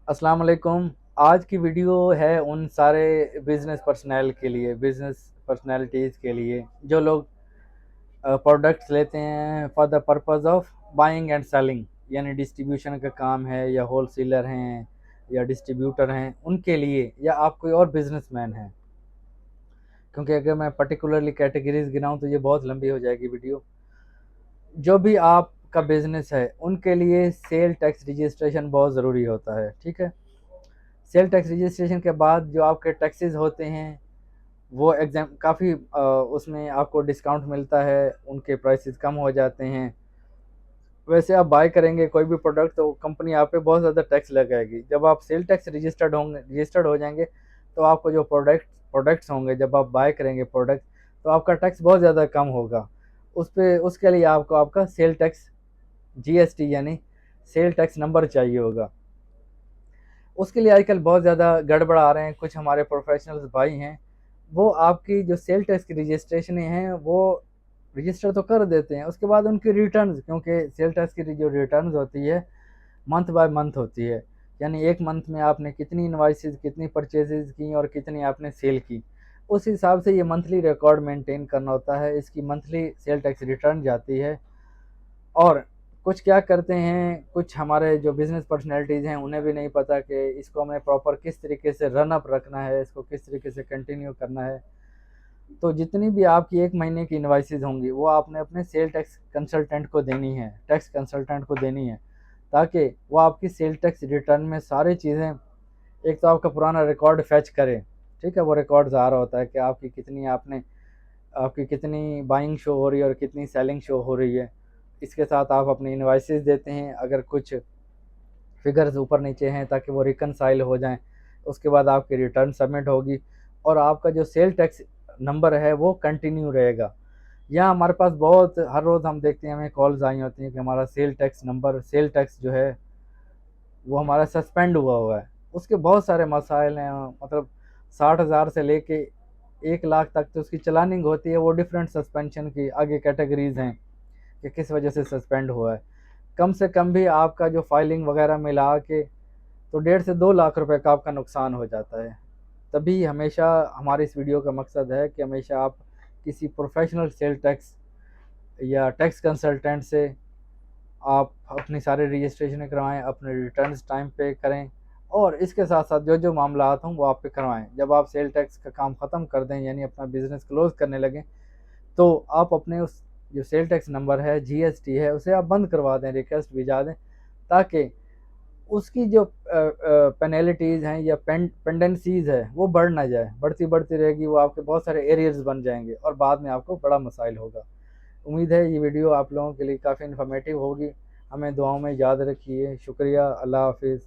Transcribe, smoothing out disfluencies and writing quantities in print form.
अस्सलाम वालेकुम। आज की वीडियो है उन सारे बिजनेस पर्सनैलिटीज़ के लिए जो लोग प्रोडक्ट्स लेते हैं for the purpose of buying and selling, यानी डिस्ट्रीब्यूशन का काम है या होलसेलर हैं या डिस्ट्रीब्यूटर हैं उनके लिए, या आप कोई और बिजनेसमैन हैं। क्योंकि अगर मैं पर्टिकुलरली कैटेगरीज गिनाऊं तो ये बहुत लंबी हो जाएगी वीडियो। जो भी आपका बिजनेस है उनके लिए सेल टैक्स रजिस्ट्रेशन बहुत ज़रूरी होता है। ठीक है, सेल टैक्स रजिस्ट्रेशन के बाद जो आपके टैक्सेस होते हैं वो एग्जाम काफ़ी उसमें आपको डिस्काउंट मिलता है, उनके प्राइसेस कम हो जाते हैं। वैसे आप बाय करेंगे कोई भी प्रोडक्ट तो कंपनी आप पे बहुत ज़्यादा टैक्स लगाएगी। जब आप सेल टैक्स रजिस्टर्ड हो जाएंगे तो आपको जो प्रोडक्ट्स होंगे, जब आप बाय करेंगे प्रोडक्ट, तो आपका टैक्स बहुत ज़्यादा कम होगा। उसके लिए आपको आपका सेल टैक्स जीएसटी यानी सेल टैक्स नंबर चाहिए होगा। उसके लिए आजकल बहुत ज़्यादा गड़बड़ आ रहे हैं। कुछ हमारे प्रोफेशनल्स भाई हैं, वो आपकी जो सेल टैक्स की रजिस्ट्रेशन हैं वो रजिस्टर तो कर देते हैं, उसके बाद उनकी रिटर्न्स, क्योंकि सेल टैक्स की जो रिटर्न्स होती है मंथ बाय मंथ होती है, यानी एक मंथ में आपने कितनी इनवाइसेस, कितनी परचेजेज की और कितनी आपने सेल की, उस हिसाब से ये मंथली रिकॉर्ड मेंटेन करना होता है। इसकी मंथली सेल टैक्स रिटर्न जाती है। और कुछ क्या करते हैं, कुछ हमारे जो बिजनेस पर्सनैलिटीज़ हैं उन्हें भी नहीं पता कि इसको हमें प्रॉपर किस तरीके से रन अप रखना है, इसको किस तरीके से कंटिन्यू करना है। तो जितनी भी आपकी एक महीने की इनवाइसेज होंगी वो आपने अपने सेल टैक्स कंसल्टेंट को देनी है, टैक्स कंसल्टेंट को देनी है, ताकि वो आपकी सेल टैक्स रिटर्न में सारी चीज़ें, एक तो आपका पुराना रिकॉर्ड फैच करे। ठीक है, वो रिकॉर्ड आ रहा होता है कि आपकी कितनी बाइंग शो हो रही है और कितनी सेलिंग शो हो रही है। इसके साथ आप अपनी इनवाइसेस देते हैं, अगर कुछ फिगर्स ऊपर नीचे हैं ताकि वो रिकनसाइल हो जाएं। उसके बाद आपकी रिटर्न सबमिट होगी और आपका जो सेल टैक्स नंबर है वो कंटिन्यू रहेगा। यहाँ हमारे पास बहुत, हर रोज़ हम देखते हैं, हमें कॉल्स आई होती हैं कि हमारा सेल टैक्स जो है वो हमारा सस्पेंड हुआ हुआ है। उसके बहुत सारे मसाइल हैं, मतलब 60,000 से लेके 1 लाख तक तो उसकी चलानिंग होती है। वो डिफरेंट सस्पेंशन की आगे कैटेगरीज हैं कि किस वजह से सस्पेंड हुआ है। कम से कम भी आपका जो फाइलिंग वगैरह मिला के तो 1.5 से 2 लाख रुपए का आपका नुकसान हो जाता है। तभी हमेशा हमारी इस वीडियो का मकसद है कि हमेशा आप किसी प्रोफेशनल सेल टैक्स या टैक्स कंसल्टेंट से आप अपनी सारे रजिस्ट्रेशन करवाएं, अपने रिटर्न्स टाइम पे करें, और इसके साथ साथ जो जो मामलात हों वो आप पे करवाएं। जब आप सेल टैक्स का काम ख़त्म कर दें, यानी अपना बिजनेस क्लोज करने लगें, तो आप अपने उस जो सेल टैक्स नंबर है, जीएसटी है, उसे आप बंद करवा दें, रिक्वेस्ट भिजा दें, ताकि उसकी जो पेनल्टीज़ हैं या पेंडेंसीज है वो बढ़ ना जाए। बढ़ती बढ़ती रहेगी, वो आपके बहुत सारे एरियर्स बन जाएंगे और बाद में आपको बड़ा मसाइल होगा। उम्मीद है ये वीडियो आप लोगों के लिए काफ़ी इन्फॉर्मेटिव होगी। हमें दुआओं में याद रखिए। शुक्रिया। अल्लाह हाफिज़।